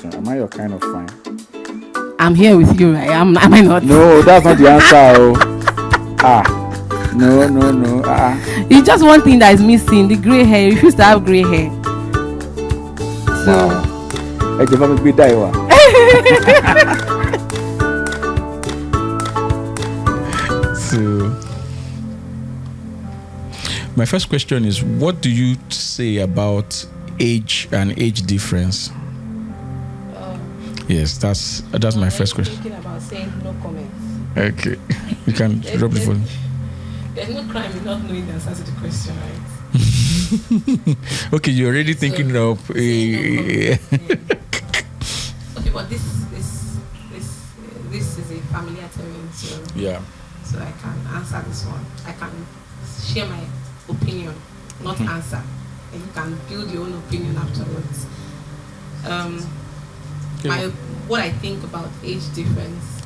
So am I your kind of fine? I'm here with you, right? Am I not? No, that's not the answer. No, no, no. It's just one thing that is missing: the gray hair. You refuse to have gray hair. So. Wow. Hey, give me good day, So, my first question is, what do you say about age and age difference? Yes, that's my first question. Thinking about saying no comments. Okay, you can drop the phone. There's no crime in not knowing the answer to the question, right? Okay, you're already thinking of a. Okay, but this is a familiar terrain, so Yeah. so I can answer this one. I can share my opinion, not answer, and you can build your own opinion afterwards. What I think about age difference.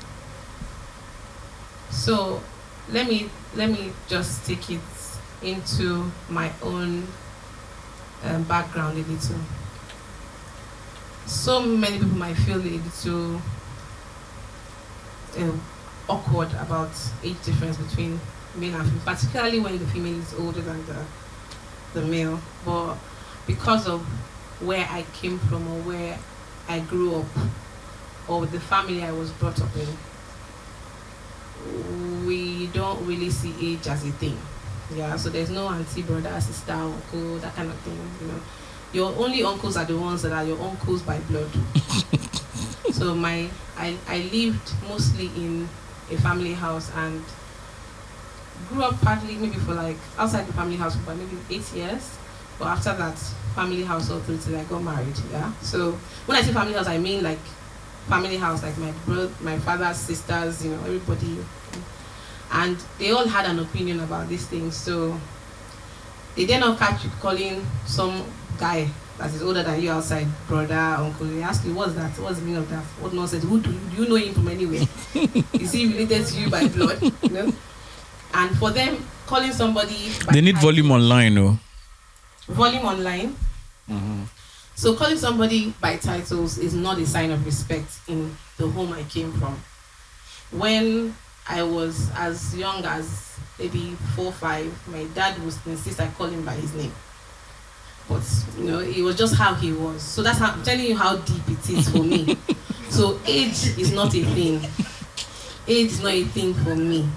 So let me just take it into my own background a little. So many people might feel a little awkward about age difference between male and female, particularly when the female is older than the male. But because of where I came from or where I grew up or the family I was brought up in, we don't really see age as a thing. Yeah, so there's no auntie, brother, sister, uncle, that kind of thing. You know, your only uncles are the ones that are your uncles by blood. So I lived mostly in a family house and grew up partly maybe for like outside the family house for maybe 8 years. But after that, family house all through till I got married. Yeah. So when I say family house, I mean like family house, like my brother, my father's sisters, you know, everybody. And they all had an opinion about these things. So they did not catch you calling some guy that is older than you outside brother, uncle. They ask you, what's that? What's the meaning of that? What nonsense? Do you know him from anywhere? Is he related to you by blood? You know? And for them, calling somebody They need volume online, no? Volume online. Mm-hmm. So calling somebody by titles is not a sign of respect in the home I came from. When I was as young as maybe 4 or 5, my dad would insist I call him by his name. But you know, it was just how he was. So that's how I'm telling you how deep it is for me. So age is not a thing. Age is not a thing for me.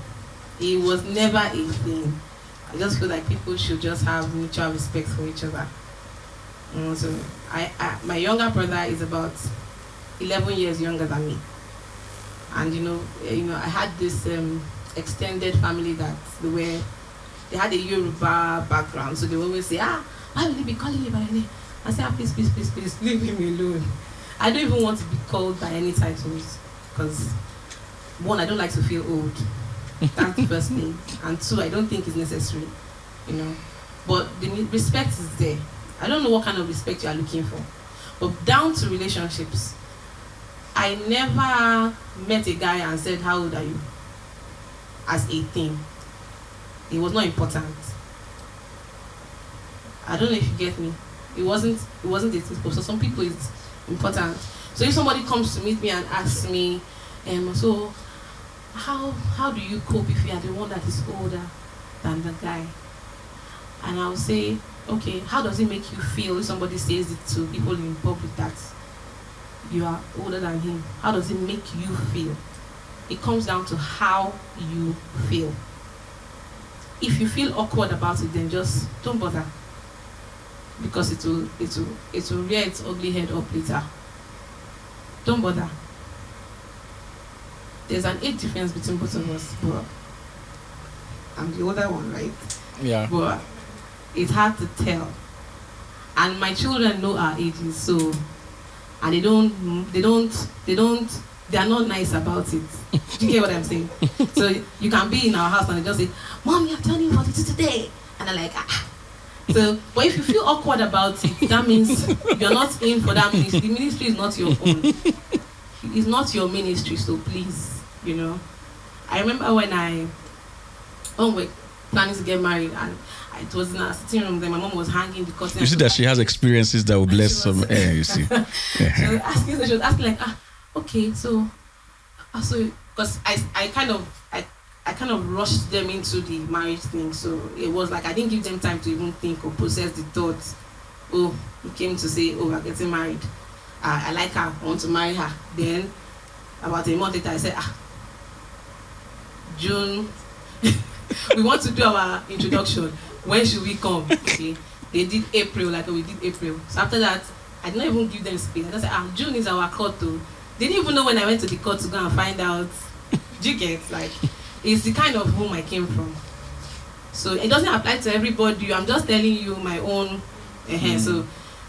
It was never a thing. I just feel like people should just have mutual respect for each other. So my younger brother is about 11 years younger than me. And you know, I had this extended family that they had a Yoruba background, so they always say, why will he be calling you by your name? I say, please, leave him alone. I don't even want to be called by any titles, because one, I don't like to feel old. That's the first thing. And two, I don't think it's necessary, you know. But the respect is there. I don't know what kind of respect you are looking for. But down to relationships, I never met a guy and said, how old are you? As a thing. It was not important. I don't know if you get me. It wasn't a thing. So some people it's important. So if somebody comes to meet me and asks me, so how do you cope if you are the one that is older than the guy? And I'll say, okay, how does it make you feel if somebody says it to people in public that you are older than him? How does it make you feel? It comes down to how you feel. If you feel awkward about it, then just don't bother, because it will rear its ugly head up later. Don't bother. There's an age difference between both of us, but I'm the older one, right? Yeah. But it's hard to tell. And my children know our ages, so, and they are not nice about it. Do you get what I'm saying? So you can be in our house and they just say, Mom, you're turning 42 today. And I'm like, So, but if you feel awkward about it, that means you're not in for that ministry. The ministry is not your own. It's not your ministry, so please, you know. I remember when we're planning to get married, and it was in our sitting room. Then my mom was hanging the curtain. You see that she has experiences that will bless She some was- air, you see. She was asking like, okay, so because I kind of rushed them into the marriage thing, so it was like I didn't give them time to even think or process the thoughts. Oh, he came to say, oh, we're getting married. I like her, I want to marry her. Then about a month later, I said, June, we want to do our introduction. When should we come? Okay, they did April, like we did April. So after that, I did not even give them space. I just said, June is our court too. They didn't even know when I went to the court to go and find out. Do you get, like, it's the kind of home I came from. So it doesn't apply to everybody. I'm just telling you my own.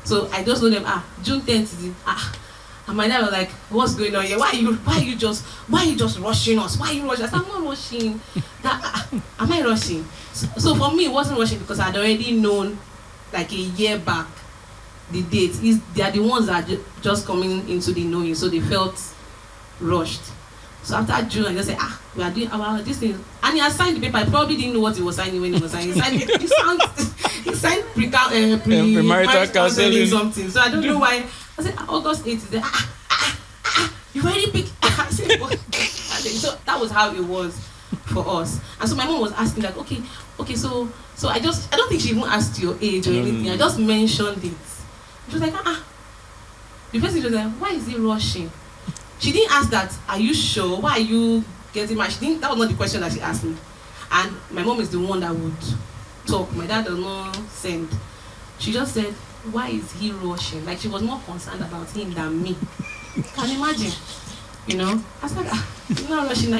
So I just know them. June 10th is it. And my dad was like, "What's going on here? Why are you just rushing us? Why are you rushing?" I said, "I'm not rushing. Am I rushing?" So for me, it wasn't rushing because I'd already known, like a year back, the date. They are the ones that are just coming into the knowing, so they felt rushed. So after June, I just said, we are doing our this thing. And he had signed the paper. I probably didn't know what he was signing when he was signing. He signed pre-marital counseling something. So I don't know why. I said, August 8th is there. You already picked. I said, what? So that was how it was for us. And so my mom was asking like, okay, so I don't think she even asked your age or anything. I just mentioned it. She was like, The person was like, why is he rushing? She didn't ask that, are you sure? Why are you getting married? That was not the question that she asked me. And my mom is the one that would talk. My dad does not send. She just said, why is he rushing? Like she was more concerned about him than me. Can you imagine? You know? I said, he's not rushing. When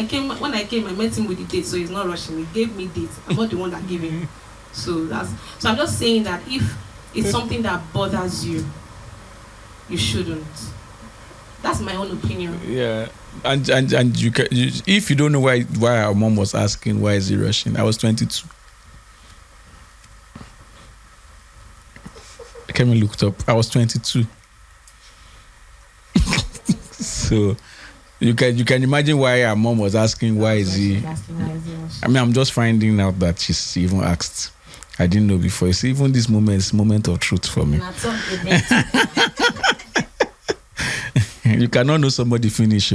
I came, I met him with the date, so he's not rushing. He gave me dates. I'm not the one that gave him. So I'm just saying that if it's something that bothers you, you shouldn't. That's my own opinion. Yeah, and if you don't know why our mom was asking why is he rushing, I was 22. Kemi looked up. I was 22. So you can imagine why our mom was asking why is he. I mean, I'm just finding out that she's even asked. I didn't know before. See, even this moment of truth for me. You cannot know somebody finish.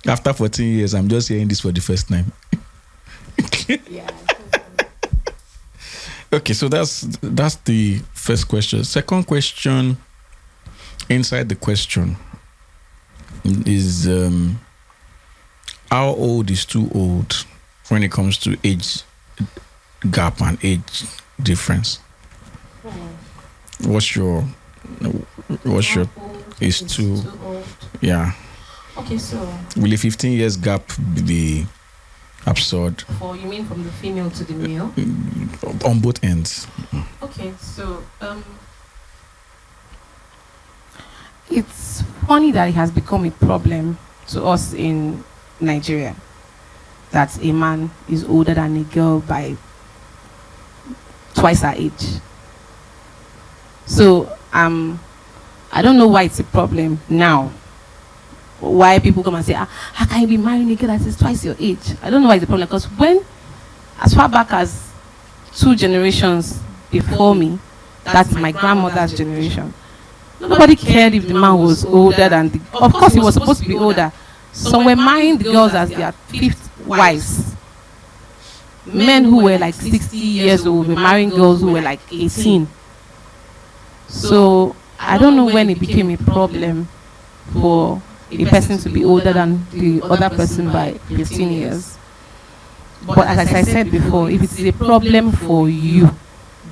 After 14 years, I'm just hearing this for the first time. Yeah. Okay, so that's the first question. Second question, inside the question, is how old is too old when it comes to age gap and age difference? What's your is too old? Yeah. Okay, so Will a 15 years gap be absurd? you mean from the female to the male? On both ends. Okay, so it's funny that it has become a problem to us in Nigeria that a man is older than a girl by twice her age. So I don't know why it's a problem now. Why people come and say, how can you be marrying a girl that is twice your age? I don't know why it's a problem, because as far back as 2 generations before me, that's my grandmother's generation, nobody cared if the man was older than of course he was supposed to be older. So we're marrying the girls as their 5th wives. Men who were like 60 years old were marrying girls who were like 18. So I don't know when it became a problem for a person to be older than the other person by 15 years. But as I said before, if it's a problem for you,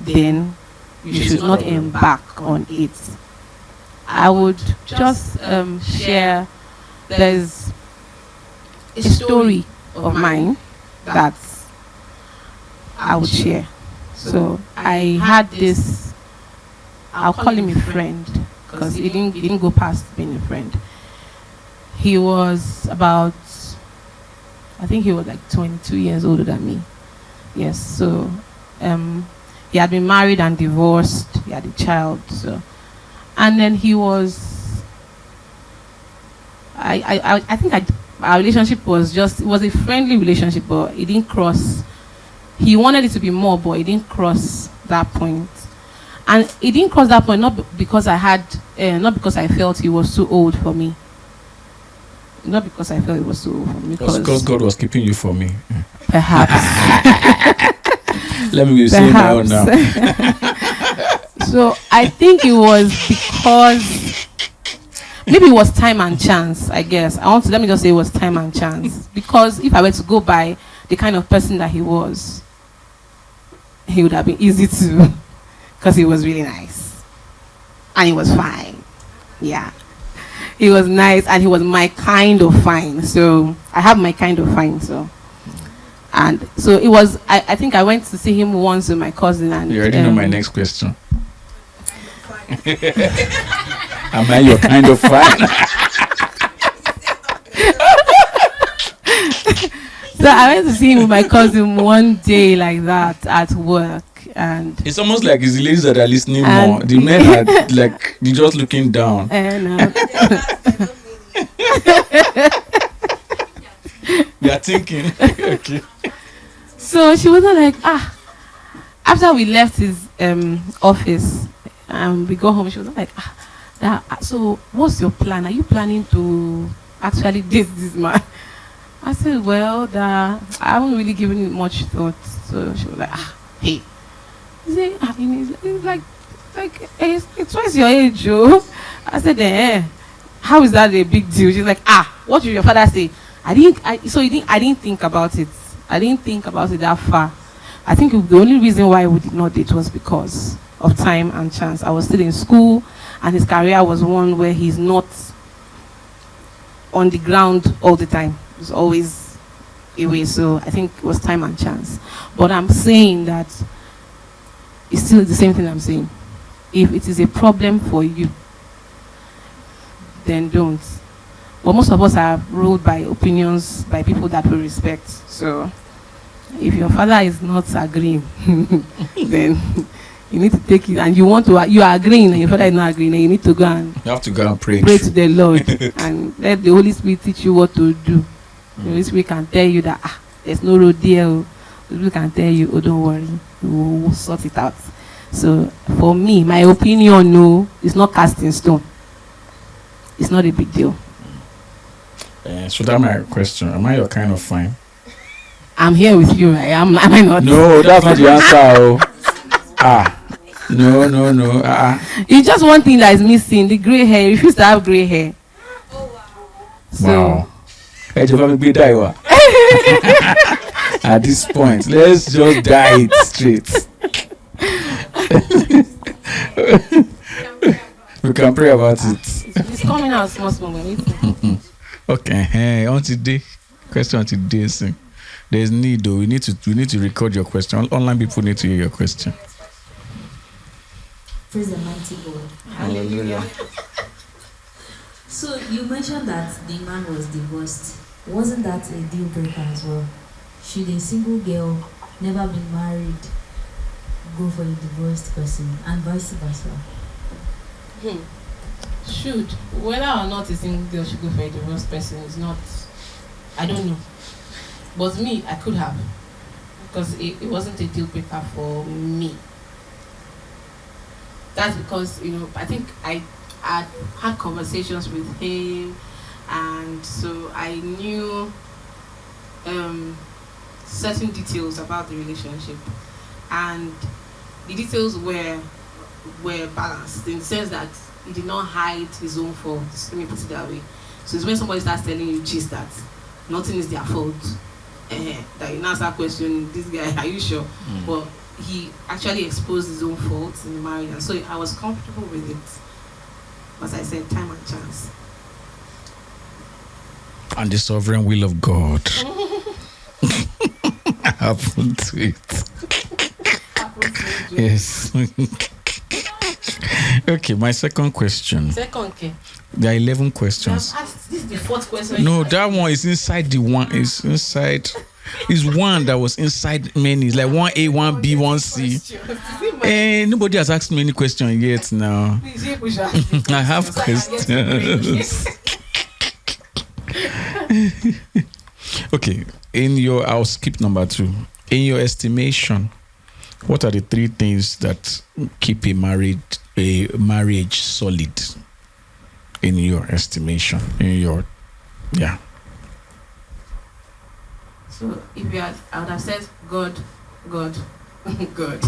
then you should not embark on it. I would just share, there's a story of mine that I would share. So I had this, I'll call him a friend, because he didn't go past being a friend. He was about, I think he was like 22 years older than me. Yes, so he had been married and divorced. He had a child. So, and then he was, I think our relationship was just, it was a friendly relationship, but it didn't cross he wanted it to be more, but he didn't cross that point. And he didn't cross that point because not because I felt he was too old for me. Not because I felt it was too old for me. Because God was keeping you for me. Perhaps. Let me be saying now. So I think it was because maybe it was time and chance, I guess. Let me just say it was time and chance. Because if I were to go by the kind of person that he was, he would have been easy to, because he was really nice. And he was fine. Yeah. He was nice and he was my kind of fine. So I have my kind of fine. And so it was, I think I went to see him once with my cousin. And you already know my next question. Am I your kind of fine? So I went to see him with my cousin one day like that at work. And it's almost like it's the ladies that are listening more. The men are like, they're just looking down. They are thinking. Okay. So she was not like, after we left his office, we go home, she was like, so what's your plan? Are you planning to actually date this man? I said, well, I haven't really given it much thought. So she was like, hey. He said, it's like it's twice your age, Joe. I said, how is that a big deal? She's like, what did your father say? I didn't think about it. I didn't think about it that far. I think the only reason why we did not date was because of time and chance. I was still in school, and his career was one where he's not on the ground all the time. He's always away. So I think it was time and chance. But I'm saying that it's still the same thing I'm saying. If it is a problem for you, then don't. But most of us are ruled by opinions by people that we respect. So if your father is not agreeing, then you need to take it. And you are agreeing and your father is not agreeing, then you need to go and pray to the Lord and let the Holy Spirit teach you what to do. The Holy Spirit can tell you that there's no road there. The Holy Spirit can tell you, don't worry, we'll sort it out. So for me, my opinion, no, it's not cast in stone. It's not a big deal. So that's my question. Am I your kind of fine? I'm here with you. Am I not? No, that's not the answer. No. It's just one thing that is missing: the gray hair. You refuse to have gray hair. Wow. Hey, at this point, let's just die it straight. We can pray about it. It's coming out small. Okay. On today, question on today. There's need though. We need to record your question. Online people need to hear your question. Praise the mighty God. Hallelujah. So you mentioned that the man was divorced. Wasn't that a deal breaker as well? Should a single girl never been married go for a divorced person, and vice versa? Should. Whether or not a single girl should go for a divorced person is not, I don't know. But me, I could have. Because it wasn't a deal breaker for me. That's because, I think I had conversations with him, and so I knew certain details about the relationship. And the details were balanced in the sense that he did not hide his own faults. Let me put it that way. So it's when somebody starts telling you just that nothing is their fault, that you now start questioning this guy, are you sure? But he actually exposed his own faults in the marriage, and so I was comfortable with it. As I said, time and chance. And the sovereign will of God happened to it. Yes. Okay, my second question. Okay. There are 11 questions. This is the fourth question. No, that one is inside the one. It's inside. It's one that was inside many. It's like 1A, 1B, 1C. And nobody has asked me any question yet now. I have questions. Okay, I'll skip number 2. In your estimation, what are the three things that keep a marriage solid? In your estimation, yeah. So if you had, I would have said God, God, God.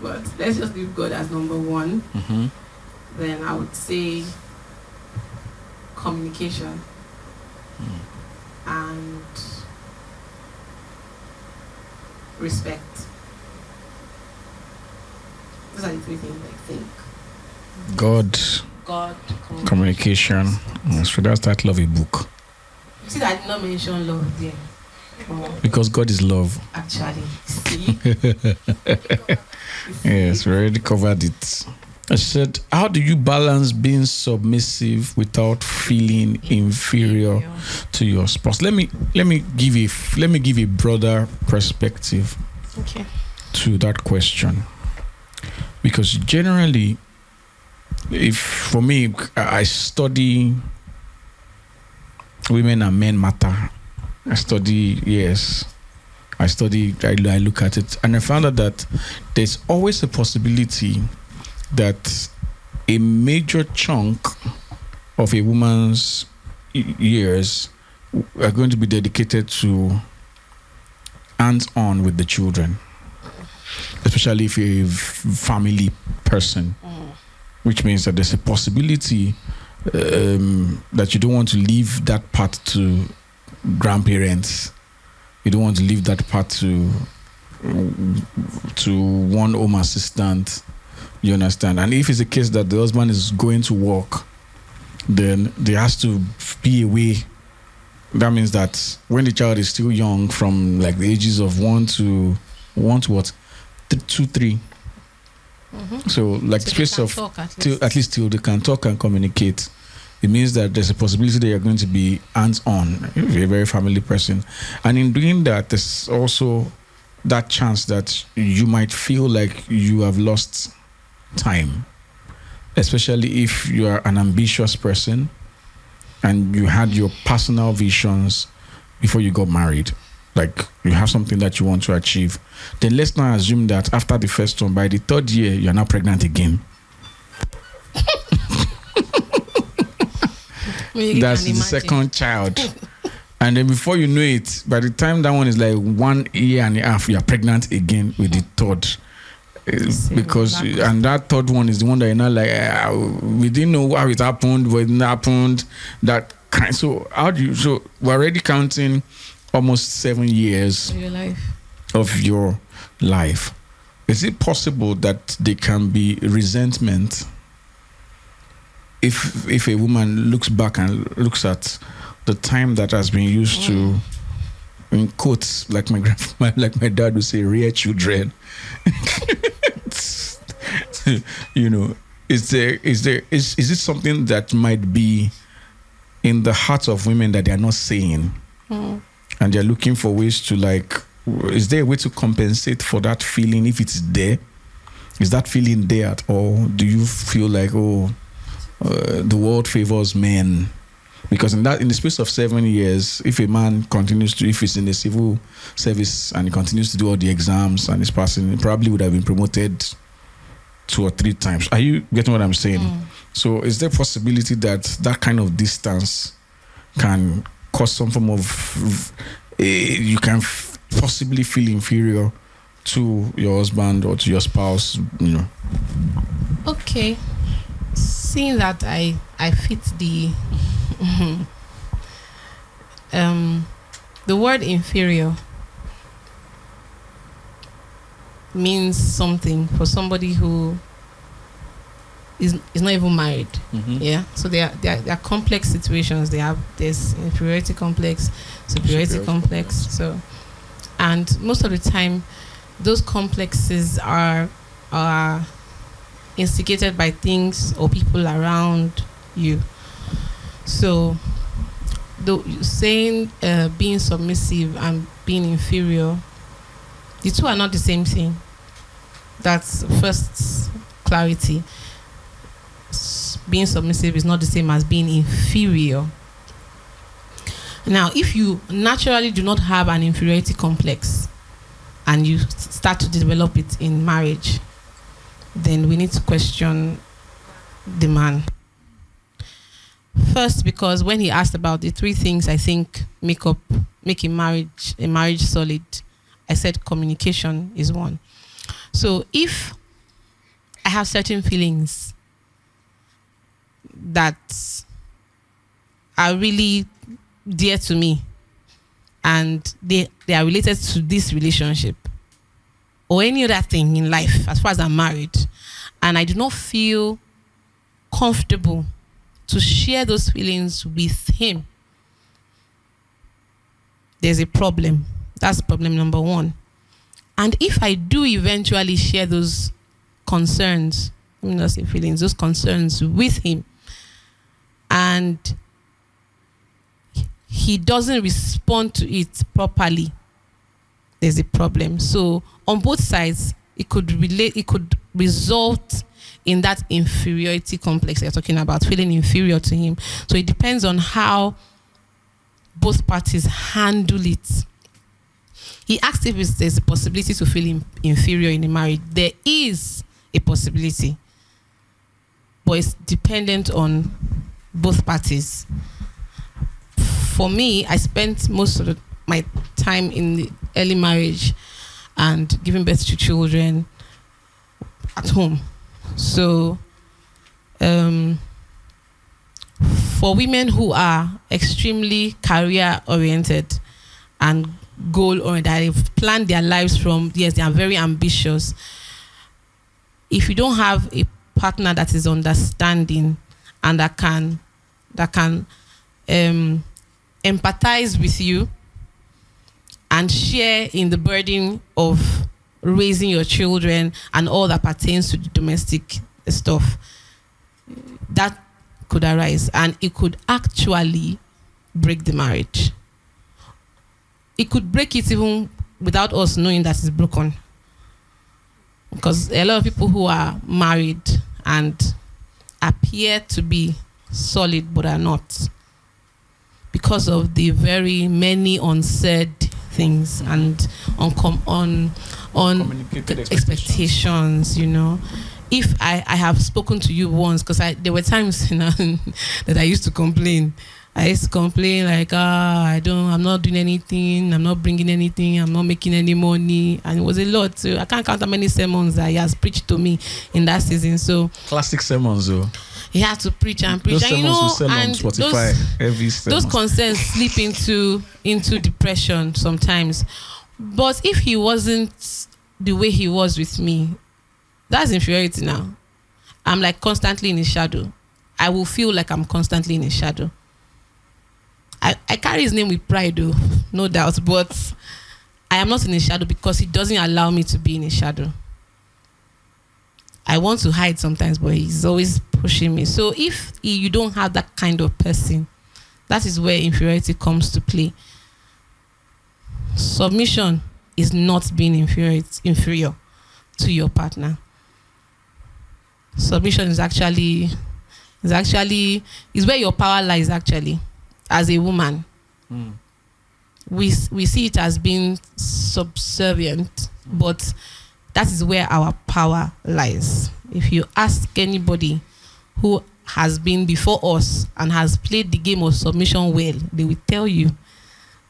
But let's just leave God as number one. Mm-hmm. Then I would say communication and respect. Those are the three things I think. God, communication. So that's that love a book. You see that I did not mention love there. Because God is love. Actually, see? Yes, we already covered it. I said, how do you balance being submissive without feeling inferior to your spouse? Let me give a broader perspective to that question. Because generally, if for me, I study women and men matter. I look at it, and I found out that there's always a possibility that a major chunk of a woman's years are going to be dedicated to hands-on with the children, especially if you're a family person, which means that there's a possibility that you don't want to leave that part to grandparents. You don't want to leave that part to one home assistant. You understand? And if it's a case that the husband is going to work, then there has to be a way. That means that when the child is still young, from like the ages of 1 to 2, 3. So like So space they can of talk at till least. at least till they can talk and communicate. It means that there's a possibility that you're going to be hands-on if you're a very family person. And in doing that, there's also that chance that you might feel like you have lost time, especially if you are an ambitious person and you had your personal visions before you got married. Like you have something that you want to achieve. Then let's not assume that after the first one, by the third year, you're not pregnant again. That's the second child. And then before you know it, by the time that one is like 1 year and a half, you're pregnant again with the third. Because and that third one is the one that you're not like we didn't know how it happened, when it happened, that kind. So how do you? So we're already counting almost 7 years of your life. Is it possible that there can be resentment if a woman looks back and looks at the time that has been used to, in quotes, like my dad would say, rear children? You know, is it something that might be in the hearts of women that they are not saying, and they're looking for ways to, like, is there a way to compensate for that feeling if it's there? Is that feeling there at all? Do you feel like, the world favors men? Because in the space of 7 years, if a man continues to, if he's in the civil service and he continues to do all the exams and he's passing, he probably would have been promoted 2 or 3 times. Are you getting what I'm saying? So is there a possibility that kind of distance can cause some form of, you can possibly feel inferior to your husband or to your spouse, you know? Okay. Seeing that I fit the the word inferior means something for somebody who is not even married. Yeah. So there are complex situations. There's inferiority complex, superiority complex. So, and most of the time, those complexes are instigated by things or people around you. So, saying being submissive and being inferior, the two are not the same thing. That's first clarity. Being submissive is not the same as being inferior. Now, if you naturally do not have an inferiority complex and you start to develop it in marriage, then we need to question the man. First, because when he asked about the three things I think make a marriage solid, I said communication is one. So if I have certain feelings that are really dear to me, and they are related to this relationship or any other thing in life, as far as I'm married, and I do not feel comfortable to share those feelings with him, there's a problem. That's problem number one. And if I do eventually share those concerns, let me not say feelings, those concerns with him, and he doesn't respond to it properly, there's a problem. So on both sides, it could result in that inferiority complex you're talking about, feeling inferior to him. So it depends on how both parties handle it. He asked if there's a possibility to feel inferior in a marriage. There is a possibility, but it's dependent on both parties. For me, I spent most of my time in the early marriage and giving birth to children at home. So for women who are extremely career oriented and goal oriented, they've planned their lives from, yes, they are very ambitious. If you don't have a partner that is understanding and that can empathize with you and share in the burden of raising your children and all that pertains to the domestic stuff, that could arise, and it could actually break the marriage. It could break it even without us knowing that it's broken. Because a lot of people who are married and appear to be solid but are not, because of the very many unsaid things and uncommunicated expectations, you know. If I have spoken to you once, because there were times, you know, that I used to complain. I used to complain like, I'm not doing anything, I'm not bringing anything, I'm not making any money, and it was a lot. So I can't count how many sermons that he has preached to me in that season. So classic sermons, though. He had to preach and preach, those and you know, and Spotify, those concerns slip into depression sometimes. But if he wasn't the way he was with me, that's inferiority now. I'm like constantly in his shadow. I will feel like I'm constantly in his shadow. I carry his name with pride, though, no doubt, but I am not in his shadow because he doesn't allow me to be in his shadow. I want to hide sometimes, but he's always pushing me. So if you don't have that kind of person, that is where inferiority comes to play. Submission is not being inferior to your partner. Submission is where your power lies, actually, as a woman. We see it as being subservient, but that is where our power lies. If you ask anybody who has been before us and has played the game of submission well, they will tell you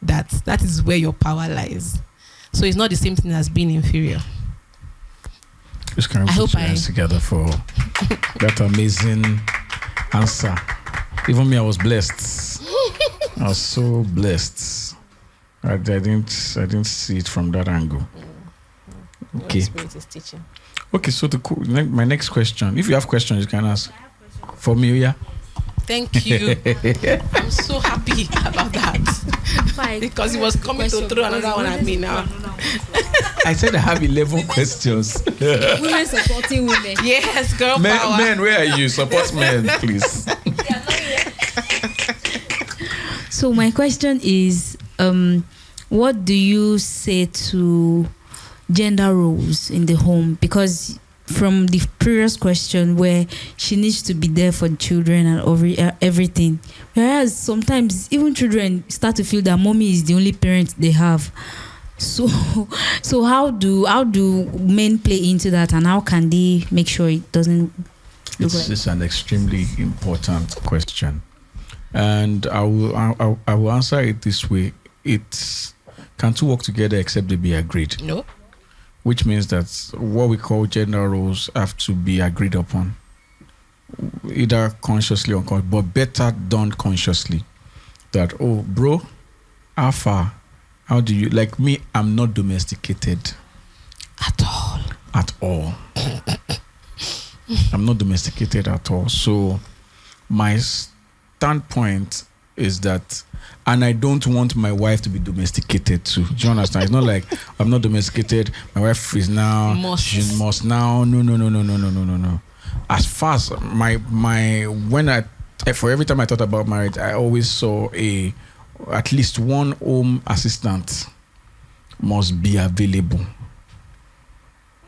that that is where your power lies. So it's not the same thing as being inferior. Just can I put your hands together for that amazing answer. Even me, I was blessed. I was so blessed. I didn't see it from that angle. Okay. Spirit is teaching. Okay, so my next question. If you have questions, you can ask. For me, yeah. Thank you. I'm so happy about that. Because he was coming to throw another one at me now. I said I have 11 questions. Women supporting women. Yes, girl power. Men, where are you? Support men, please. So my question is, what do you say to gender roles in the home? Because from the previous question where she needs to be there for the children and everything, whereas sometimes even children start to feel that mommy is the only parent they have. So, so how do men play into that, and how can they make sure it doesn't look like? It's an extremely important question, and I will answer it this way. It's can two work together except they be agreed? No. Which means that what we call gender roles have to be agreed upon, either consciously or unconsciously, but better done consciously. That, oh, bro, how far? How do you, like me, I'm not domesticated. At all. At all. I'm not domesticated at all. So my standpoint is that, and I don't want my wife to be domesticated too. Do you understand? It's not like I'm not domesticated. My wife is now. She must now. No. As far as for every time I thought about marriage, I always saw at least one home assistant must be available.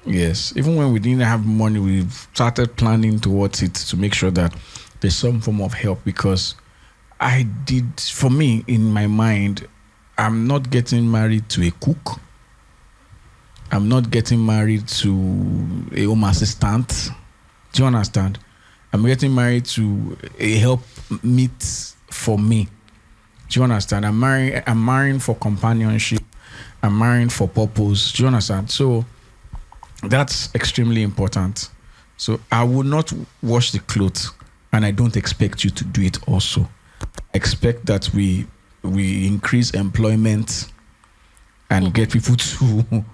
Yes, even when we didn't have money, we started planning towards it to make sure that there's some form of help, because for me, in my mind, I'm not getting married to a cook. I'm not getting married to a home assistant. Do you understand? I'm getting married to a help meet for me. Do you understand? I'm marrying for companionship. I'm marrying for purpose. Do you understand? So that's extremely important. So I will not wash the clothes, and I don't expect you to do it also. Expect that we increase employment and get people to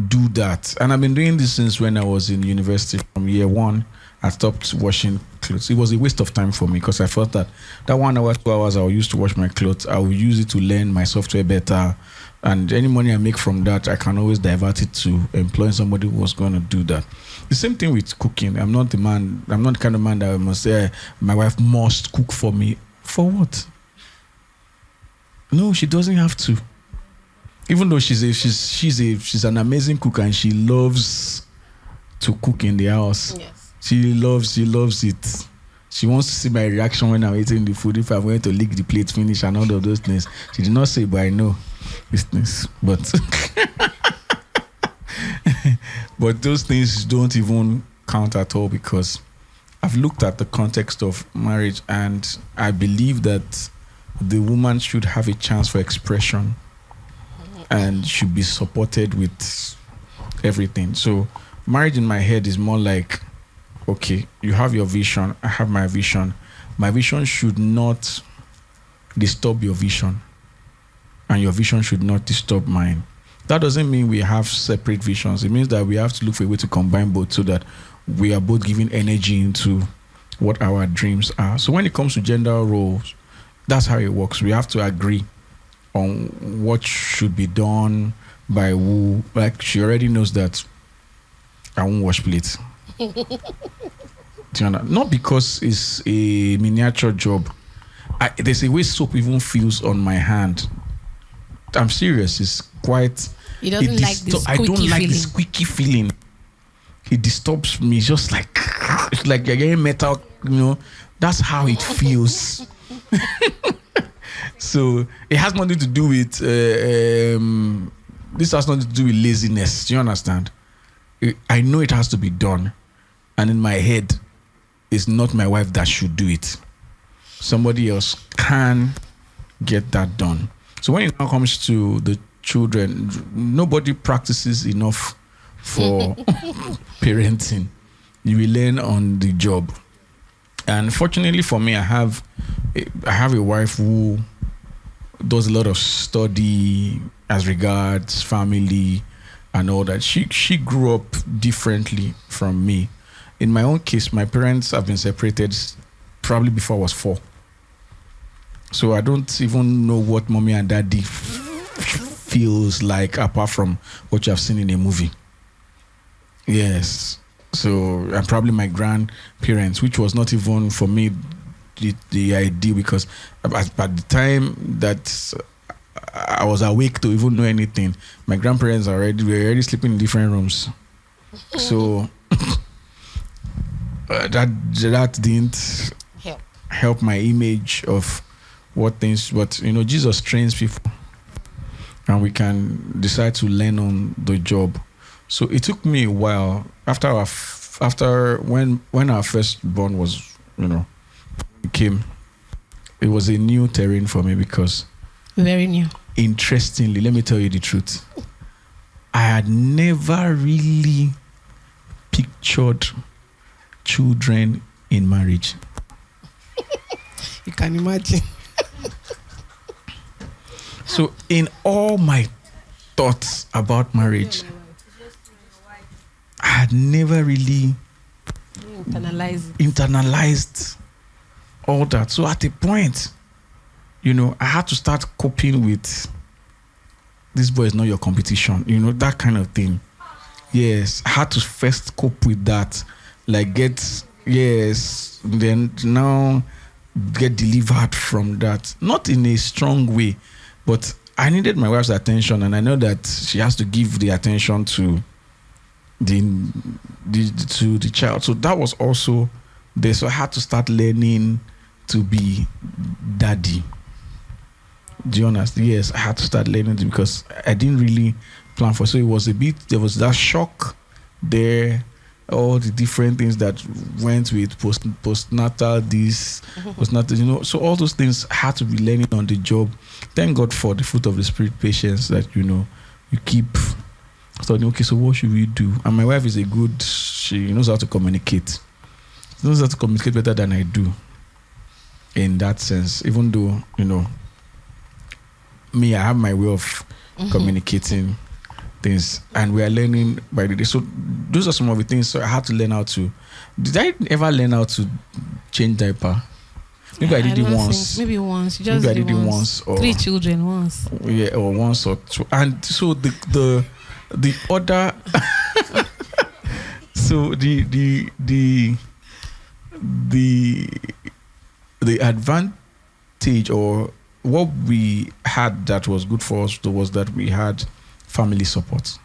do that. And I've been doing this since when I was in university. From year one, I stopped washing clothes. It was a waste of time for me, because I felt that 1 hour, 2 hours I will use to wash my clothes, I will use it to learn my software better. And any money I make from that, I can always divert it to employing somebody who was going to do that. The same thing with cooking. I'm not the kind of man that I must say my wife must cook for me. For what? No, she doesn't have to. Even though she's an amazing cook and she loves to cook in the house. Yes. She loves it. She wants to see my reaction when I'm eating the food, if I'm going to lick the plate, finish, and all of those things. She did not say, but I know these things. But but those things don't even count at all, because I've looked at the context of marriage, and I believe that the woman should have a chance for expression and should be supported with everything. So marriage in my head is more like, okay, you have your vision, I have my vision. My vision should not disturb your vision, and your vision should not disturb mine. That doesn't mean we have separate visions. It means that we have to look for a way to combine both, so that we are both giving energy into what our dreams are. So when it comes to gender roles, that's how it works. We have to agree on what should be done by who. Like, she already knows that I won't wash plates. Do you know? Not because it's a miniature job. There's a way soap even feels on my hand. I'm serious. It's quite. He doesn't like this squeaky feeling. I don't like the squeaky feeling. It disturbs me. It's just like, it's like you're getting metal. You know, that's how it feels. So it has nothing to do with. This has nothing to do with laziness. Do you understand? I know it has to be done, and in my head, it's not my wife that should do it. Somebody else can get that done. So when it now comes to the children, nobody practices enough for parenting. You will learn on the job. And fortunately for me, I have a wife who does a lot of study as regards family and all that. She grew up differently from me. In my own case, my parents have been separated probably before I was 4. So I don't even know what mommy and daddy feels like, apart from what you have seen in a movie. Yes. So, and probably my grandparents, which was not even for me the ideal, because at the time that I was awake to even know anything, my grandparents were already sleeping in different rooms. So that didn't help my image of what things. But Jesus trains people. and we can decide to learn on the job. So it took me a while after when our firstborn was, came. It was a new terrain for me because, very new. interestingly, let me tell you the truth. I had never really pictured children in marriage. You can imagine. So in all my thoughts about marriage, I had never really internalized all that. So at a point, I had to start coping with, this boy is not your competition, that kind of thing. Yes, I had to first cope with that. Like then now get delivered from that. Not in a strong way, but I needed my wife's attention, and I know that she has to give the attention to the child. So that was also there. So I had to start learning to be daddy. Do you understand? Yes, I had to start learning because I didn't really plan for. So it was there was that shock there, all the different things that went with postnatal, postnatal, so all those things had to be learning on the job. Thank God for the fruit of the spirit, patience, that, you keep studying, okay, so what should we do? And my wife is she knows how to communicate. She knows how to communicate better than I do in that sense, even though, me, I have my way of communicating things, and we are learning by the day. So those are some of the things. So I had to learn how to. Did I ever learn how to change diaper? Maybe I did it once. Maybe once. You just maybe I did it once. Or 3 children once. Yeah, or once or two. And so the other. So the advantage, or what we had that was good for us, was that we had family support.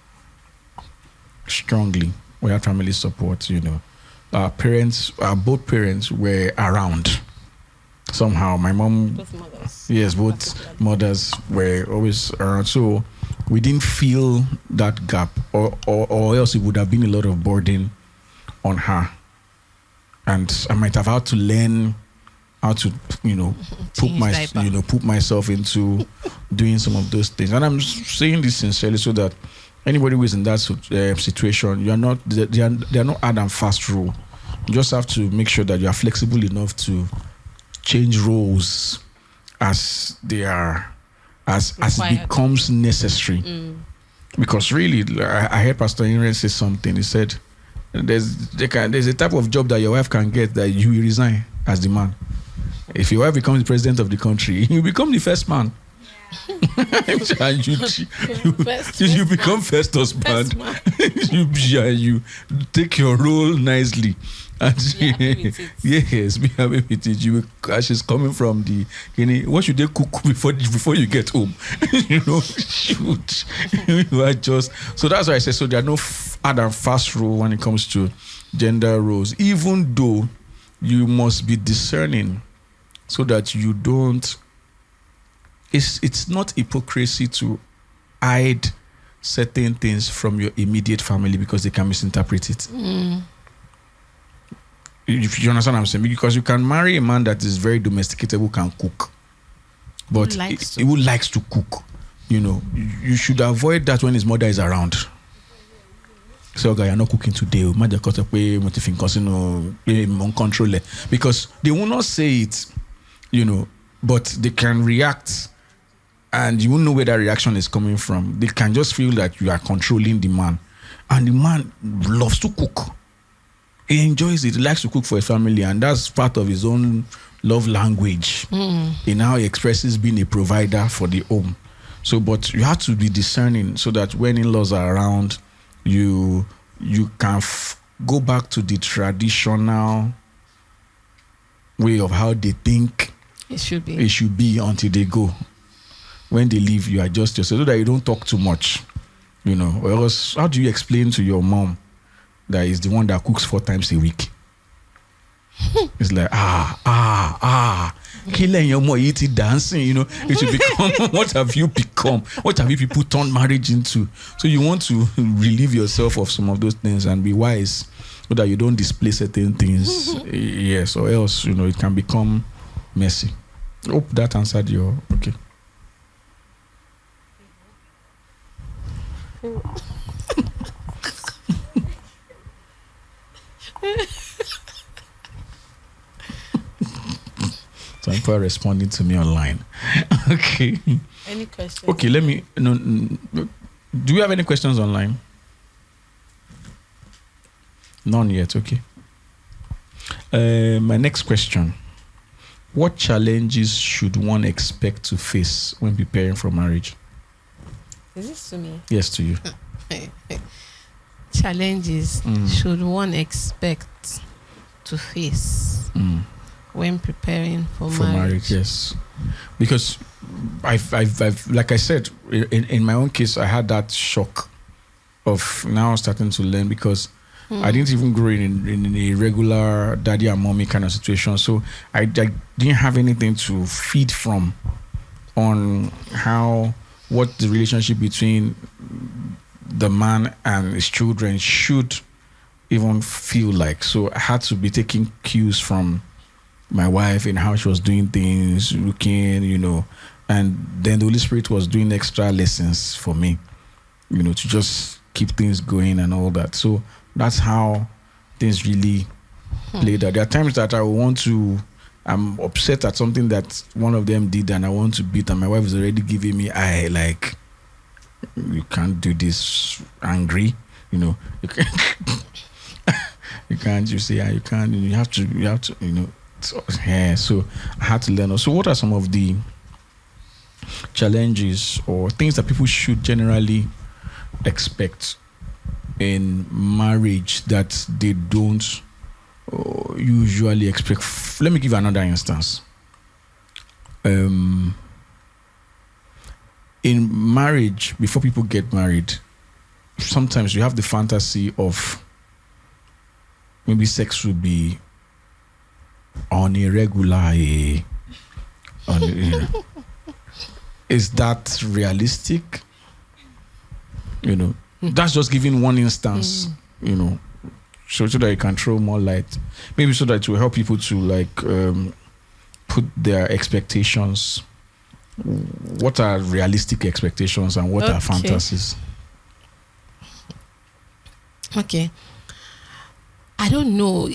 Strongly, we had family support. Our parents, both parents were around. Somehow, my mom, Both mothers. yes, both mothers were always around. So we didn't feel that gap, or else it would have been a lot of burden on her, and I might have had to learn how to, put myself into doing some of those things. And I'm saying this sincerely so that anybody who is in that situation, they are not hard and fast rule. You just have to make sure that you are flexible enough to change roles as they are, as it becomes necessary. Because really, I heard Pastor Inren say something. He said, there's a type of job that your wife can get that you will resign as the man. If your wife becomes the president of the country, you become the first man. And you become first husband. You take your role nicely. And yes, be happy with it. She's coming from the, what should they cook before you get home? Shoot. You are just, so that's why I say, so there are no hard and fast rule when it comes to gender roles, even though you must be discerning so that you don't, it's not hypocrisy to hide certain things from your immediate family because they can misinterpret it. If you understand what I'm saying, because you can marry a man that is very domesticated, who can cook, but he who likes to cook. You should avoid that when his mother is around. So, okay, you're not cooking today. Because they will not say it, but they can react, and you won't know where that reaction is coming from. They can just feel that you are controlling the man, and the man loves to cook. He enjoys it. He likes to cook for his family, and that's part of his own love language. In how he expresses being a provider for the home. So, but you have to be discerning so that when in-laws are around, you can go back to the traditional way of how they think it should be until they go. When they leave, you adjust yourself so that you don't talk too much. Or else, how do you explain to your mom that is the one that cooks 4 times a week? It's like killing your more eating dancing, you know. It should become what have you become? What have you people turned marriage into? So you want to relieve yourself of some of those things and be wise so that you don't display certain things. Yes, or else, you know, it can become messy. Hope that answered your okay. Some people are responding to me online. Okay. Any questions? Okay, let me. No, do you have any questions online? None yet. Okay. My next question: what challenges should one expect to face when preparing for marriage? Is this to me? Yes, to you. Challenges should one expect to face when preparing for marriage? Yes, because I've like I said, in my own case, I had that shock of now starting to learn because I didn't even grow in a regular daddy and mommy kind of situation, so I didn't have anything to feed from on what the relationship between the man and his children should even feel like. So I had to be taking cues from my wife in how she was doing things, looking, you know, and then the Holy Spirit was doing extra lessons for me, you know, to just keep things going and all that. So that's how things really played out. There are times that I'm upset at something that one of them did and I want to beat, and my wife is already giving me like, you can't do this, angry, you know. You can't, you say, you can't, you have to, you know. So I had to learn. So what are some of the challenges or things that people should generally expect in marriage that they don't usually expect? Let me give another instance. In marriage, before people get married, sometimes you have the fantasy of maybe sex will be on a regular, you know. Is that realistic? You know, that's just giving one instance, you know, so that you can throw more light. Maybe so that it will help people to like put their expectations. What are realistic expectations and what are fantasies? Okay. I don't know.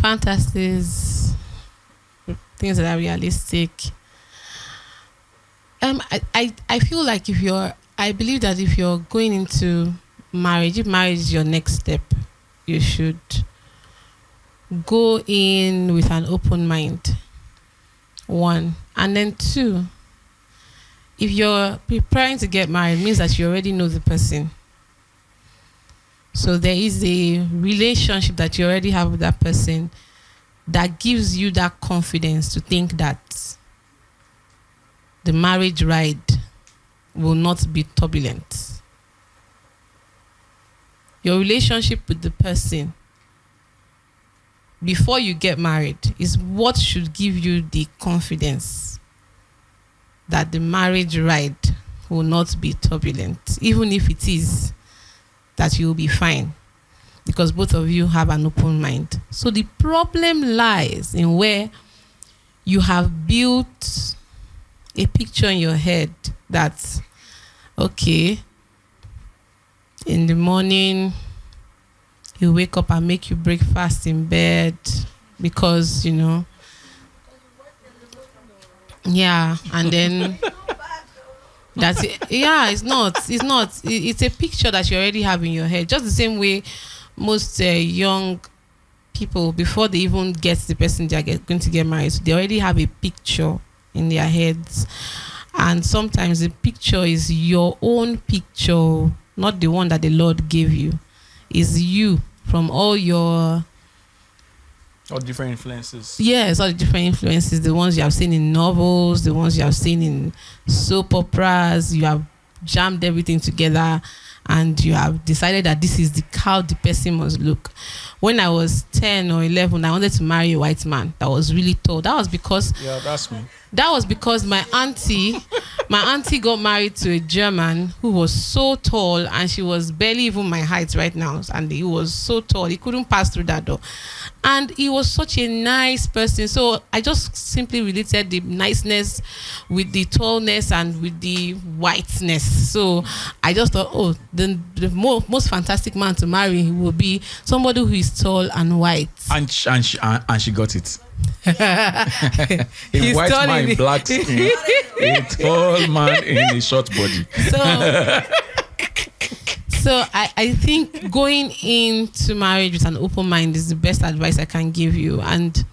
Fantasies, things that are realistic. I feel like I believe that if you're going into marriage, if marriage is your next step, you should go in with an open mind. One. And then two, if you're preparing to get married, it means that you already know the person. So there is a relationship that you already have with that person that gives you that confidence to think that the marriage ride will not be turbulent. Your relationship with the person before you get married is what should give you the confidence that the marriage ride will not be turbulent, even if it is, that you'll be fine, because both of you have an open mind. So the problem lies in where you have built a picture in your head that, okay, in the morning you wake up and make you breakfast in bed because, you know, yeah, and then that's it. Yeah, it's a picture that you already have in your head, just the same way most young people, before they even get the person they are going to get married, so they already have a picture in their heads, and sometimes the picture is your own picture, not the one that the Lord gave you. Is you from all different influences. Yes, all the different influences, the ones you have seen in novels, the ones you have seen in soap operas. You have jammed everything together and you have decided that this is how the person must look. When I was 10 or 11, I wanted to marry a white man that was really tall. That was because that's me. That was because my auntie got married to a German who was so tall, and she was barely even my height right now. And he was so tall, he couldn't pass through that door. And he was such a nice person. So I just simply related the niceness with the tallness and with the whiteness. So I just thought, oh, the most fantastic man to marry will be somebody who is tall and white. And she got it. A He's white tall man in black skin, a tall man in a short body. So I think going into marriage with an open mind is the best advice I can give you. And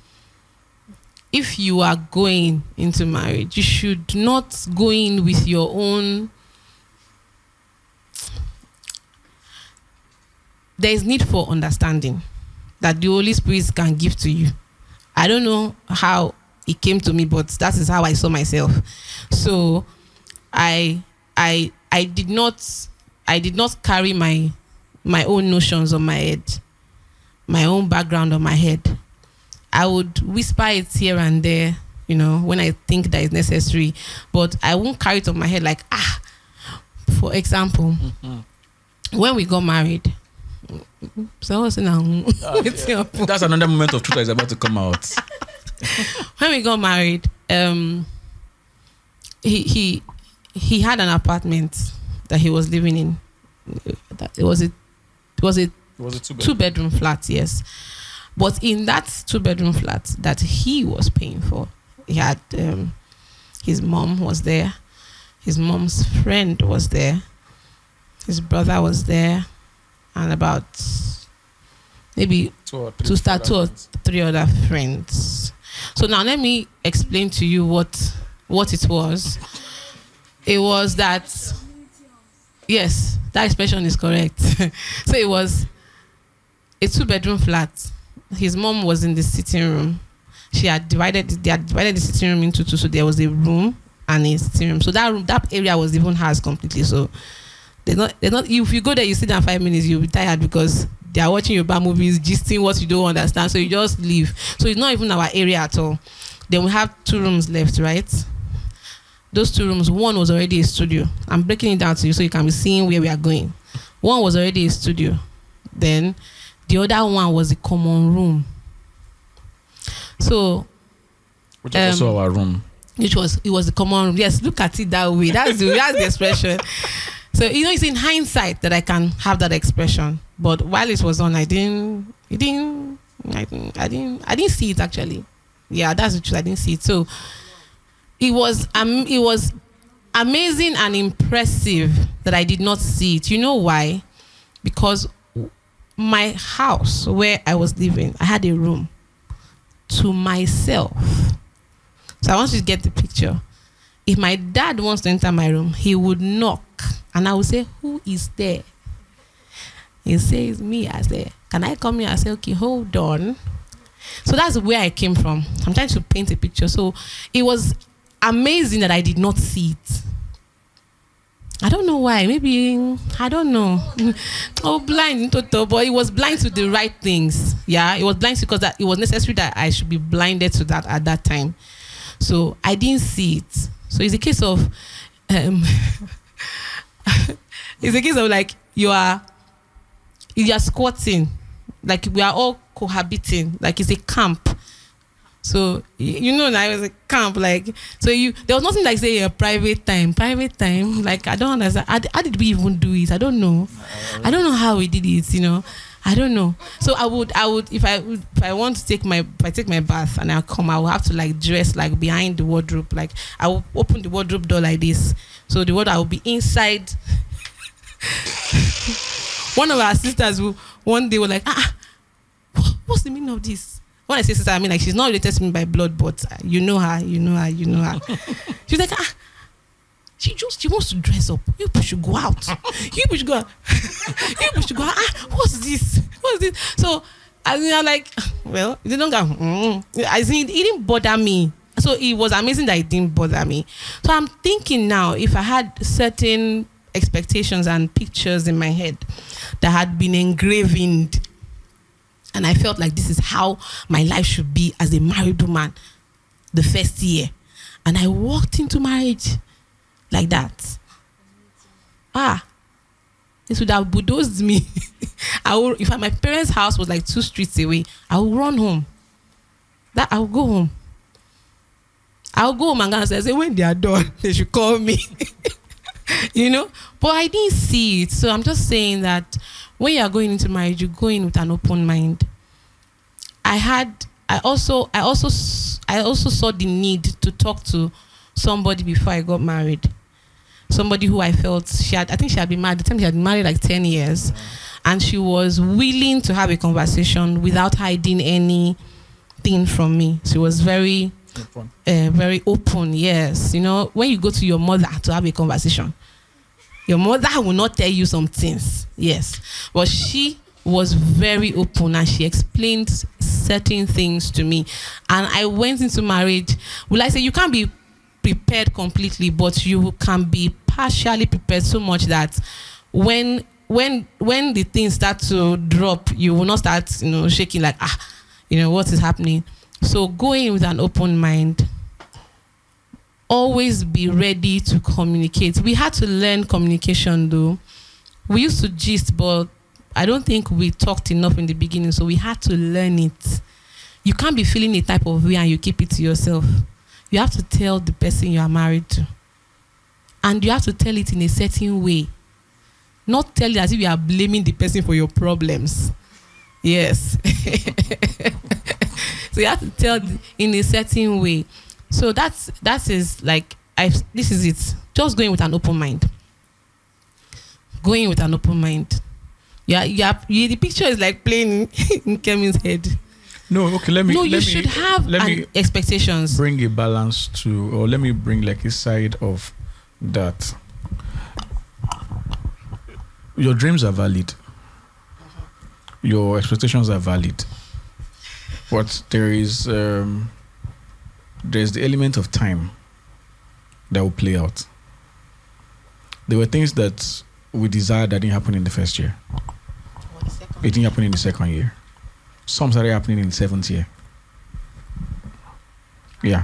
if you are going into marriage, you should not go in with your own. There is need for understanding that the Holy Spirit can give to you. I don't know how it came to me, but that is how I saw myself. So I did not carry my own notions on my head, my own background on my head. I would whisper it here and there, when I think that is necessary, but I won't carry it on my head like, for example, when we got married. So that's another moment of truth that is about to come out. When we got married, he had an apartment that he was living in. It was a two-bedroom flat, yes. But in that two-bedroom flat that he was paying for, he had his mom was there, his mom's friend was there, his brother was there, and about maybe two or three other friends. So now let me explain to you what it was. It was that, yes, that expression is correct. So it was a two-bedroom flat. His mom was in the sitting room. They had divided the sitting room into two. So there was a room and a sitting room. So that area was even hers completely. So they're not. If you go there, you sit down 5 minutes, you'll be tired because they are watching your bad movies, gisting what you don't understand. So you just leave. So it's not even our area at all. Then we have 2 rooms left, right? Those 2 rooms, one was already a studio. I'm breaking it down to you so you can be seeing where we are going. One was already a studio. Then the other one was a common room. So, which was also our room. It was a common room. Yes, look at it that way. That's the expression. So it's in hindsight that I can have that expression. But while it was on, I didn't see it actually. Yeah, that's the truth. I didn't see it. So it was amazing and impressive that I did not see it. You know why? Because my house where I was living, I had a room to myself. So I want you to get the picture. If my dad wants to enter my room, he would knock and I would say, "Who is there?" He says, "Me." I say, "Can I come here?" I say, "Okay, hold on." So that's where I came from. I'm trying to paint a picture. So it was amazing that I did not see it. I don't know why. Maybe, I don't know. Oh, blind, but it was blind to the right things. Yeah, it was blind because it was necessary that I should be blinded to that at that time. So I didn't see it. So it's a case of, like you are squatting, like we are all cohabiting, like it's a camp. So now it was a camp, like so there was nothing like say a private time, like I don't understand. How did we even do it? I don't know how we did it, I don't know. So I would if I want to take my bath and I come, I will have to like dress like behind the wardrobe, like I will open the wardrobe door like this, so the wardrobe I will be inside. One of our sisters one day were like, what's the meaning of this? When I say sister, I mean like she's not related to me by blood, but you know her. She's like, she wants to dress up. You should go out. You should go out. What's this? So I mean, I'm like, well, they don't go. I think it didn't bother me. So it was amazing that it didn't bother me. So I'm thinking now, if I had certain expectations and pictures in my head that had been engraved. And I felt like this is how my life should be as a married woman the first year. And I walked into marriage like that. This would have bulldozed me. If my parents' house was like 2 streets away, I would run home. I would go home. I'll go home and say, when they are done, they should call me. But I didn't see it. So I'm just saying that when you are going into marriage, you go in with an open mind. I also saw the need to talk to somebody before I got married. Somebody who I felt I think she had been married. At the time she had been married like 10 years. And she was willing to have a conversation without hiding anything from me. She was very very open, yes. When you go to your mother to have a conversation, your mother will not tell you some things, yes. But she was very open and she explained certain things to me. And I went into marriage. Will I say you can't be prepared completely, but you can be partially prepared so much that when the things start to drop, you will not start, shaking like, what is happening? So go in with an open mind. Always be ready to communicate. We had to learn communication though. We used to gist, but I don't think we talked enough in the beginning, so we had to learn it. You can't be feeling a type of way and you keep it to yourself. You have to tell the person you are married to. And you have to tell it in a certain way. Not tell it as if you are blaming the person for your problems. Yes. So you have to tell in a certain way. So this is it. Just going with an open mind. Going with an open mind. The picture is like playing in Kevin's head. No, okay, you should have expectations. Bring a balance to, or let me bring like a side of that. Your dreams are valid. Your expectations are valid. But there's the element of time that will play out. There were things that we desired that didn't happen in the first year. It didn't happen in the second year. Some started happening in the 7th year. Yeah.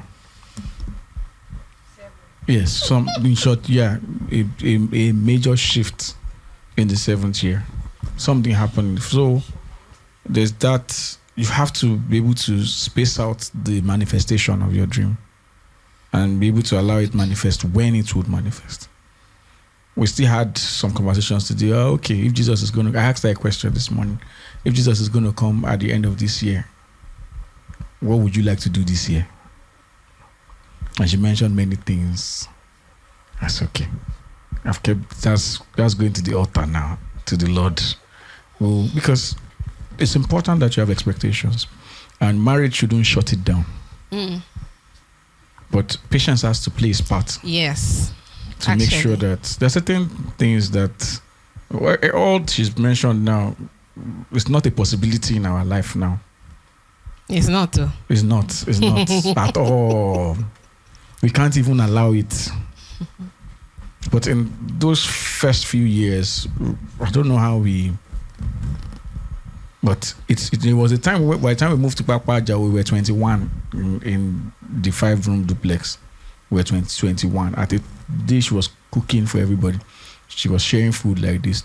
Yes, some in short, yeah, a major shift in the 7th year. Something happened. So there's that. You have to be able to space out the manifestation of your dream and be able to allow it manifest when it would manifest. We still had some conversations to do. Okay, if Jesus is going to, I asked that question this morning. If Jesus is going to come at the end of this year, what would you like to do this year? And she mentioned many things. That's okay. I've kept that's going to the altar now, to the Lord. Well, because it's important that you have expectations, and marriage shouldn't shut it down. But patience has to play its part. Yes. To make sure that there are certain things that all she's mentioned now is not a possibility in our life now. It's not. It's not at all. We can't even allow it. But in those first few years, I don't know how but it was a time by the time we moved to Pakwaja, we were 21 in the 5-room duplex. We were 21. At the day she was cooking for everybody, she was sharing food like this.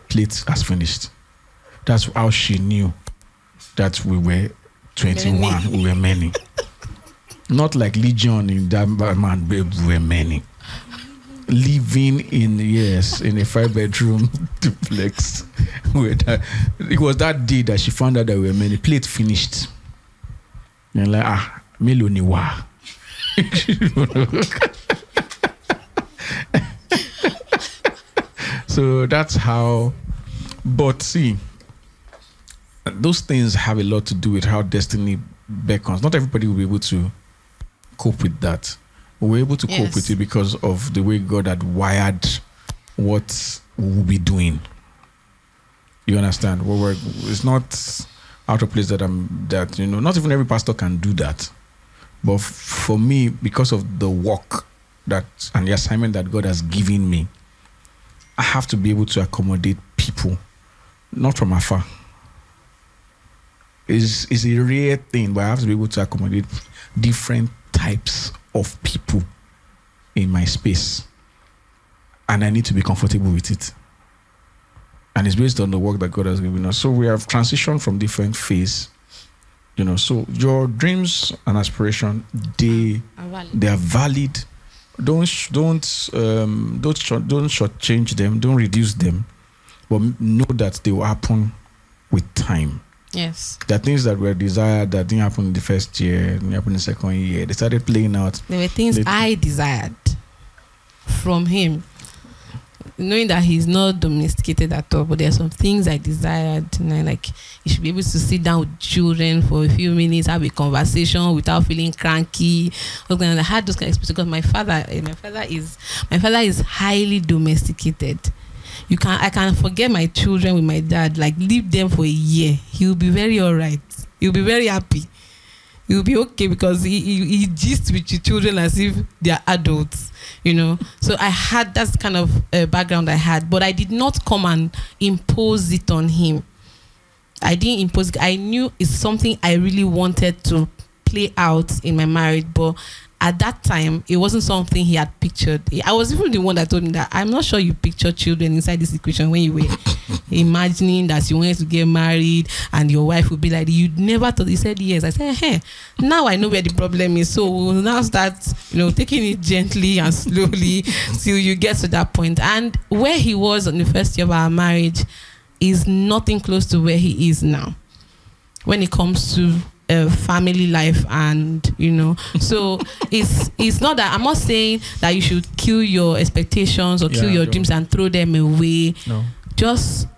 Plate has finished. That's how she knew that we were 21. We were many. Not like Legion in that man, babe, we were many. Living in a 5-bedroom duplex. It was that day that she found out that we were many. Plate finished. And like, Melo ni wa. So that's how. But see, those things have a lot to do with how destiny beckons. Not everybody will be able to cope with that. We're able to cope with it because of the way God had wired what we'll be doing. You understand? It's not out of place that not even every pastor can do that. But for me, because of the work and the assignment that God has given me, I have to be able to accommodate people, not from afar. It's a rare thing, but I have to be able to accommodate different types of people in my space. And I need to be comfortable with it. And it's based on the work that God has given us. So we have transitioned from different phases. So your dreams and aspiration, they are valid. Don't shortchange them. Don't reduce them. But know that they will happen with time. Yes. There are things that were desired that didn't happen in the first year, didn't happen in the second year. They started playing out. There were things I desired from him, knowing that he's not domesticated at all. But there are some things I desired. Like he should be able to sit down with children for a few minutes, have a conversation without feeling cranky. I had those kind of experiences because my father is highly domesticated. I can forget my children with my dad, like leave them for a year. He'll be very all right. He'll be very happy. He'll be okay because he gists with your children as if they're adults, So I had that kind of background I had, but I did not come and impose it on him. I didn't impose it. I knew it's something I really wanted to play out in my marriage, but at that time, it wasn't something he had pictured. I was even the one that told him that I'm not sure you pictured children inside this equation when you were imagining that you wanted to get married and your wife would be like, you'd never thought. He said, yes. I said, hey, now I know where the problem is. So we'll now start, taking it gently and slowly till you get to that point. And where he was on the first year of our marriage is nothing close to where he is now when it comes to family life. And so it's not that I'm not saying that you should kill your expectations or kill your dreams and throw them away. No, just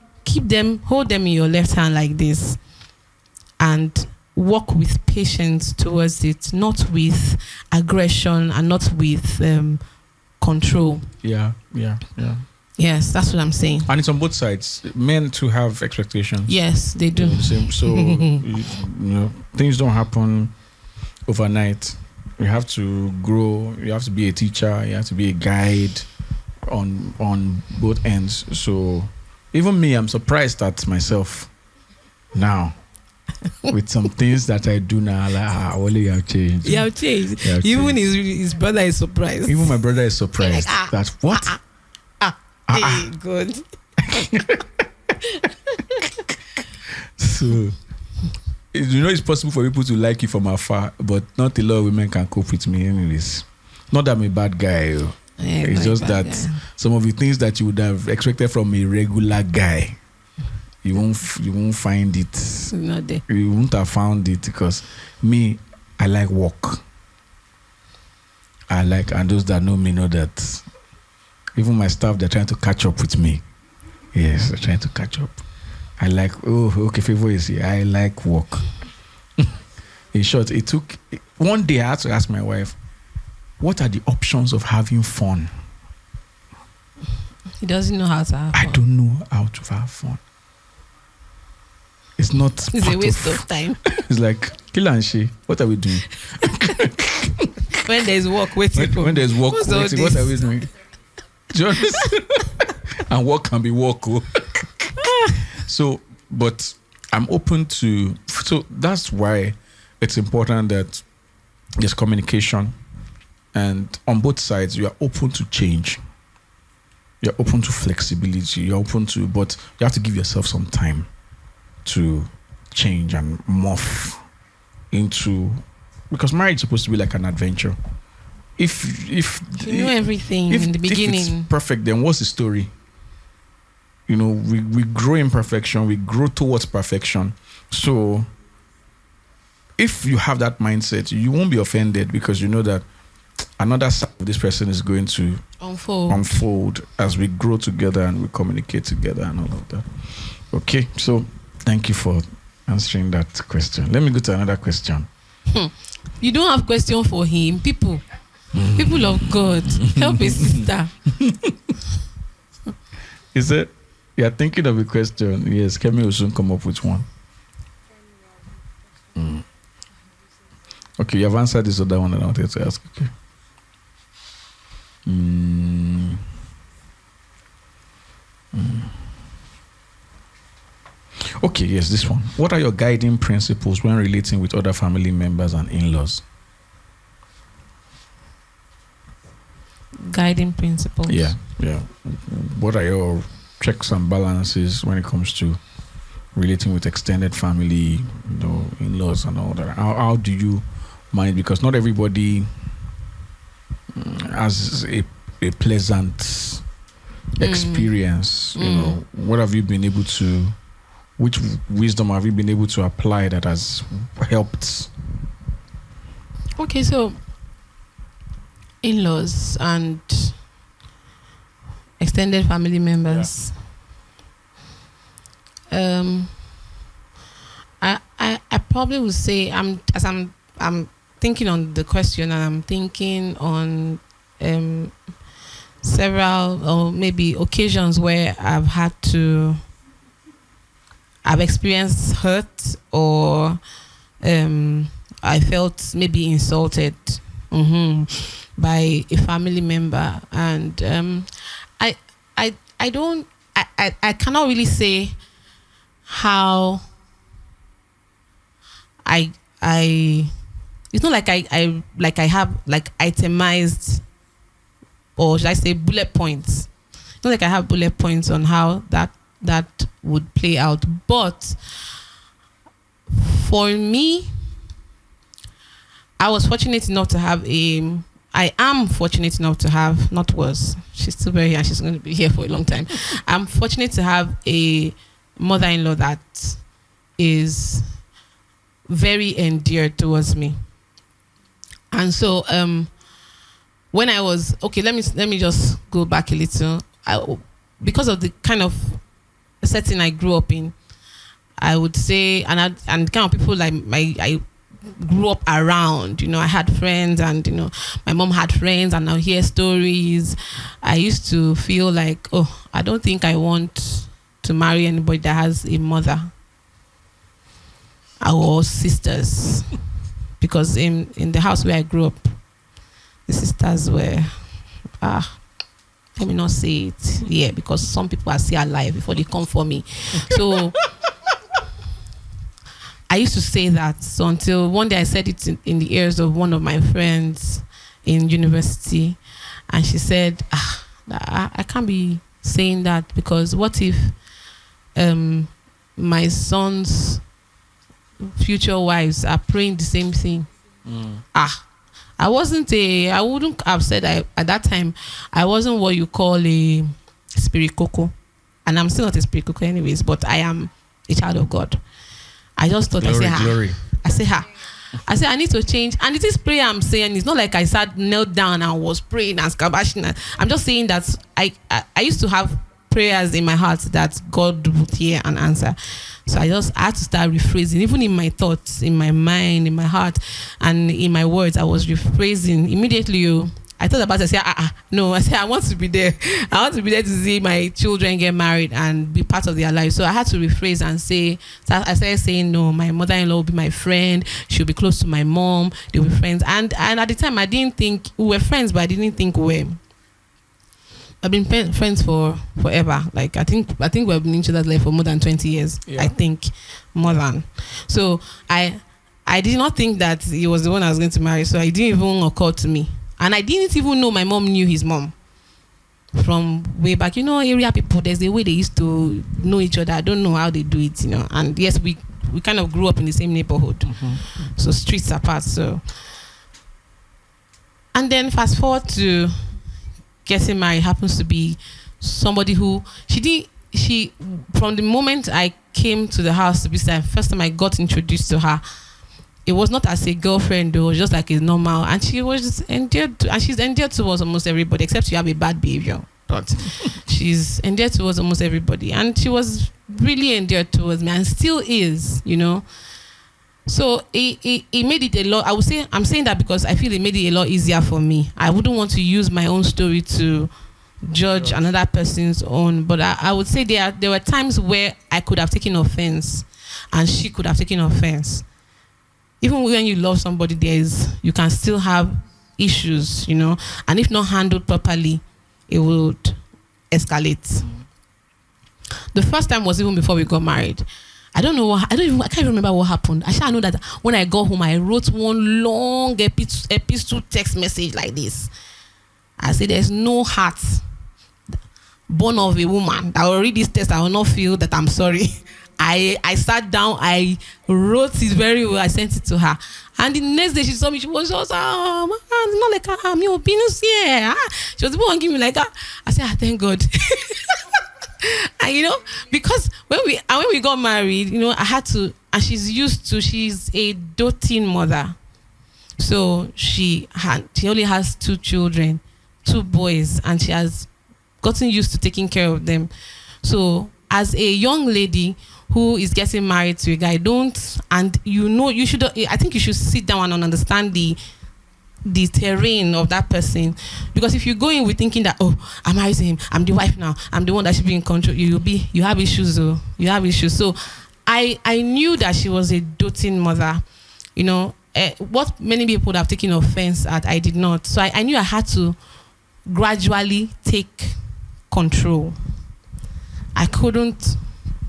hold them in your left hand like this and walk with patience towards it, not with aggression and not with control. Yeah. Yes, that's what I'm saying. And it's on both sides. Men to have expectations. Yes, they do. So things don't happen overnight. You have to grow. You have to be a teacher. You have to be a guide on both ends. So even me, I'm surprised at myself now with some things that I do now. Like, only you have changed. You have changed. Even his brother is surprised. Even my brother is surprised. Like, that what? Hey, good. So, it's possible for people to like you from afar, but not a lot of women can cope with me anyways. Not that I'm a bad guy. It's just that some of the things that you would have expected from a regular guy, you won't find it. Not there. You won't have found it because me, I like work. And those that know me know that. Even my staff, they're trying to catch up with me. Yes, they're trying to catch up. I like, Favor is here. I like work. In short, it took... One day I had to ask my wife, what are the options of having fun? He doesn't know how to have fun. I don't know how to have fun. It's not... It's a waste of time. It's like, Kilanshi, what are we doing? When there's work waiting. When there's work waiting, what are we doing? Do you understand? And work can be work. So, but I'm open to... So that's why it's important that there's communication. And on both sides, you are open to change. You're open to flexibility. You're open to... But you have to give yourself some time to change and morph into... Because marriage is supposed to be like an adventure. If you know everything in the beginning, if it's perfect, then what's the story? We grow in perfection, we grow towards perfection. So if you have that mindset, you won't be offended because you know that another side of this person is going to unfold as we grow together and we communicate together and all of that. Okay, so thank you for answering that question. Let me go to another question. You don't have question for him, people of God, help a sister. Is it? You're thinking of a question. Yes, Kemi will soon come up with one. Okay, you have answered this other one that I wanted to ask. Okay. Okay, yes, this one. What are your guiding principles when relating with other family members and in-laws? Guiding principles. Yeah. What are your checks and balances when it comes to relating with extended family, in-laws and all that? How do you manage? Because not everybody has a pleasant experience. What have you been able to? Which wisdom have you been able to apply that has helped? Okay, so in-laws and extended family members. I probably would say I'm thinking on the question, and I'm thinking on several or maybe occasions where I've experienced hurt, or I felt maybe insulted by a family member, and I cannot really say how I it's not like I have like itemized, or should I say bullet points. It's not like I have bullet points on how that would play out. But for me, I am fortunate enough to have, not was, she's still very here and she's going to be here for a long time. I'm fortunate to have a mother-in-law that is very endeared towards me. And so when I was, okay, let me just go back a little. Because of the kind of setting I grew up in, I would say, and kind of people like I grew up around, I had friends, and my mom had friends, and I hear stories. I used to feel like, I don't think I want to marry anybody that has a mother or sisters, because in the house where I grew up, the sisters were let me not say it, because some people are still alive before they come for me. So I used to say that, so until one day I said it in the ears of one of my friends in university, and she said, I can't be saying that, because what if my son's future wives are praying the same thing? I wouldn't have said, at that time, I wasn't what you call a spirit coco, and I'm still not a spirit coco anyways, but I am a child of God. I just thought, glory. I say, I need to change. And it is prayer I'm saying. It's not like I knelt down and was praying and scabashing. I'm just saying that I used to have prayers in my heart that God would hear and answer. So I had to start rephrasing, even in my thoughts, in my mind, in my heart, and in my words. I was rephrasing immediately. I thought about it. I said, no. I said, I want to be there. I want to be there to see my children get married and be part of their life. So I had to rephrase and say, I started saying, no, my mother-in-law will be my friend. She'll be close to my mom. They'll be friends. And at the time, I didn't think we were friends, but I didn't think we were. I've been friends for forever. Like I think we've been in each other's life for more than 20 years. Yeah. I think more than. So I did not think that he was the one I was going to marry. So it didn't even occur to me. And I didn't even know my mom knew his mom from way back. Area people, there's a way they used to know each other. I don't know how they do it, And yes, we kind of grew up in the same neighborhood. Mm-hmm. So streets apart. So, and then fast forward to getting married, happens to be somebody who she from the moment I came to the house to be the first time I got introduced to her, it was not as a girlfriend, though, just like a normal, and she was just endeared and she's endeared towards almost everybody, except you have a bad behavior. But she's endeared towards almost everybody, and she was really endeared towards me, and still is, So it made it a lot. I would say, I'm saying that because I feel it made it a lot easier for me. I wouldn't want to use my own story to judge another person's own, but I would say there were times where I could have taken offense, and she could have taken offense. Even when you love somebody, you can still have issues, and if not handled properly, it would escalate. The first time was even before we got married. I don't know. I can't even remember what happened. I shall know that when I got home, I wrote one long epistle text message like this. I said, "There's no heart born of a woman that will read this text. I will not feel that I'm sorry." I sat down. I wrote it very well. I sent it to her, and the next day she saw me. She was just, not like me opinions here. She was the one giving me like, I said, thank God. And because when we got married, I had to, and she's a doting mother, so she only has 2 children, 2 boys, and she has gotten used to taking care of them. So as a young lady who is getting married to a guy, I think you should sit down and understand the terrain of that person, because if you go in with thinking that, I'm married to him, I'm the wife now, I'm the one that should be in control, you have issues. So I knew that she was a doting mother. What many people would have taken offense at, I did not. So I knew I had to gradually take control. I couldn't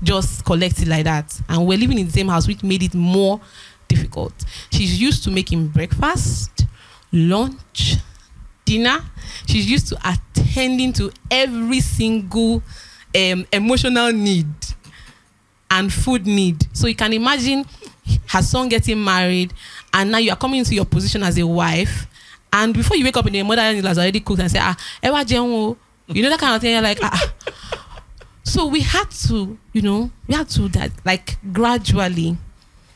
just collect it like that, and we're living in the same house, which made it more difficult. She's used to making breakfast, lunch, dinner. She's used to attending to every single emotional need and food need. So you can imagine her son getting married, and now you are coming into your position as a wife, and before you wake up in the mother-in-law has already cooked and say, Ewa Jenwo, that kind of thing. You're like, So we had to that, like, gradually.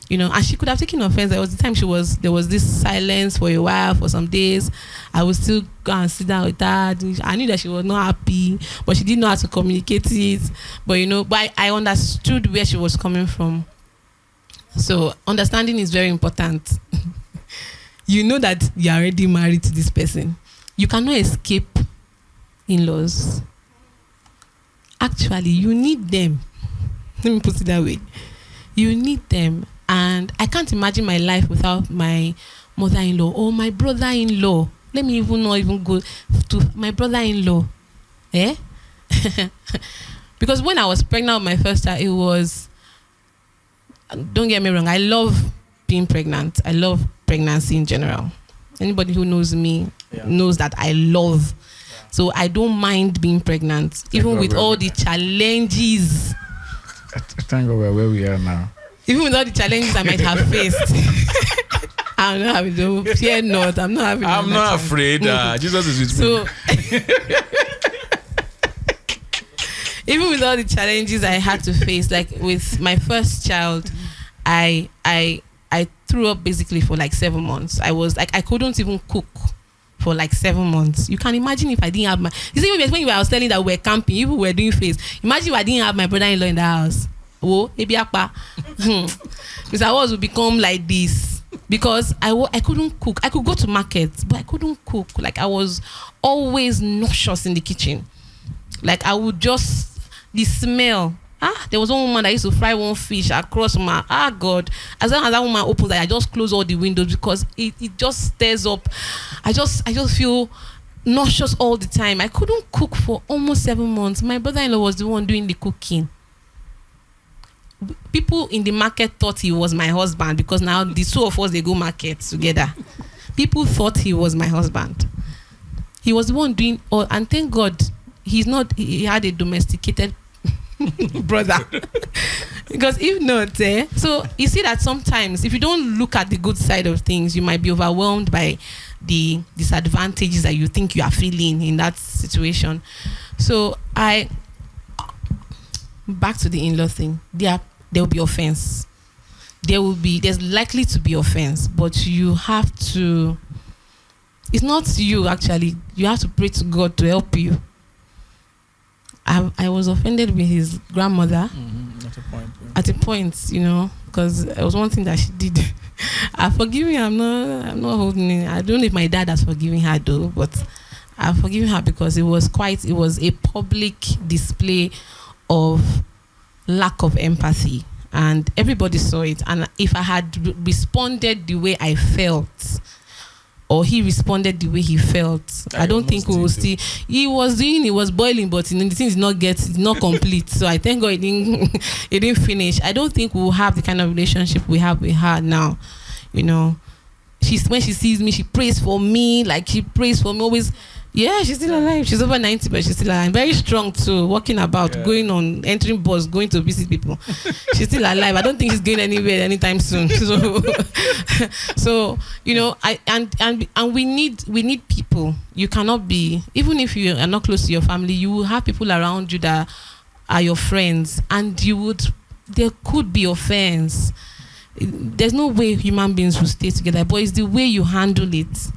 And she could have taken offense. There was the time there was this silence for a while, for some days. I would still go and sit down with her. I knew that she was not happy, but she didn't know how to communicate it. But I understood where she was coming from. So understanding is very important. That you're already married to this person. You cannot escape in-laws. Actually, you need them. Let me put it that way. You need them. And I can't imagine my life without my mother-in-law or my brother-in-law. Let me not even go to my brother-in-law. Because when I was pregnant with my first child, it was, don't get me wrong, I love being pregnant. I love pregnancy in general. Anybody who knows me knows that I love. So I don't mind being pregnant, even with all the challenges. Thank God we're where we are now. Even with all the challenges I might have faced. I'm not having to fear not. I'm not having. I'm not afraid. Jesus is with me. Even with all the challenges I had to face, like with my first child, I threw up basically for like 7 months. I was like, I couldn't even cook for like 7 months. You can imagine if I didn't have you see, when I was telling that we're camping, people were doing face. Imagine if I didn't have my brother-in-law in the house. Maybe Mr. Walls would become like this, because I couldn't cook. I could go to markets, but I couldn't cook. Like, I was always nauseous in the kitchen. Like, I would just, the smell. There was one woman that used to fry one fish across my, God. As long as that woman opens, I just close all the windows, because it just stirs up. I just feel nauseous all the time. I couldn't cook for almost 7 months. My brother-in-law was the one doing the cooking. People in the market thought he was my husband, because now the 2 of us, they go market together. People thought he was my husband. He was the one doing all, and thank God he had a domesticated brother. Because if not, so you see that sometimes if you don't look at the good side of things, you might be overwhelmed by the disadvantages that you think you are feeling in that situation. So back to the in-law thing. There will be offense. There's likely to be offense, but you have to, it's not you actually. You have to pray to God to help you. I was offended with his grandmother at a point, because it was one thing that she did. I forgive her. I'm not holding it. I don't know if my dad has forgiven her though, but I've forgiven her because it was a public display of lack of empathy, and everybody saw it. And if I had responded the way I felt, or he responded the way he felt, I don't think we will still. He was boiling, but the thing is not complete. So I thank God it didn't finish. I don't think we'll have the kind of relationship we have with her now. You know, when she sees me, she prays for me, like she prays for me always. Yeah, she's still alive. She's over 90, but she's still alive. Very strong too, walking about, going on, entering bus, going to visit people. She's still alive. I don't think she's going anywhere anytime soon. So you know, and we need people. You cannot be, even if you are not close to your family, you will have people around you that are your friends, and there could be offense. There's no way human beings will stay together, but it's the way you handle it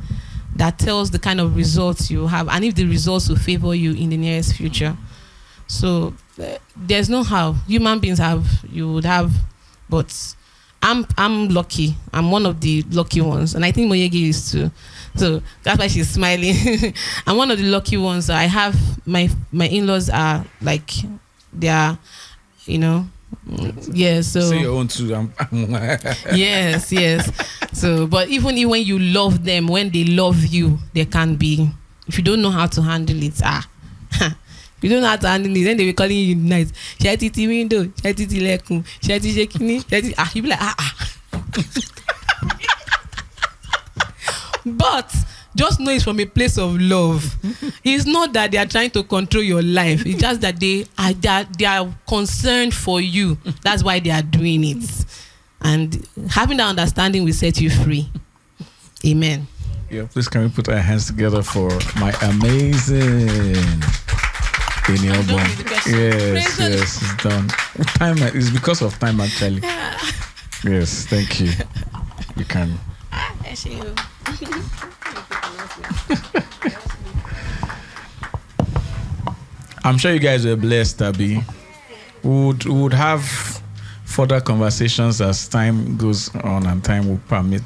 that tells the kind of results you have, and if the results will favor you in the nearest future. So there's no how human beings you would have, but I'm lucky. I'm one of the lucky ones, and I think Moyegi is too. So that's why she's smiling. I'm one of the lucky ones. I have my in-laws are like, they are, you know. Yeah, so say your own too. yes. So, but even when you love them, when they love you, there can be, if you don't know how to handle it, you don't know how to handle it, then they will calling you nice. Shetiti window, shetiti lekun, shetiti shekini, shetiti. You be like But just know it's from a place of love. It's not that they are trying to control your life. It's just that they are concerned for you. That's why they are doing it. And having that understanding will set you free. Amen. Yeah, please can we put our hands together for my amazing Eniobon. Yes, it's done. Time is because of time actually. Yes, thank you. You can. I'm sure you guys were blessed, Abby. We would have further conversations as time goes on and time will permit.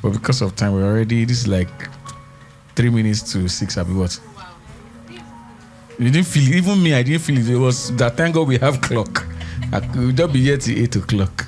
But because of time, this is like 3 minutes to 6, Abby. What? You didn't feel it. Even me, I didn't feel it. It was that, thank God we have clock. I could not be here till 8 o'clock.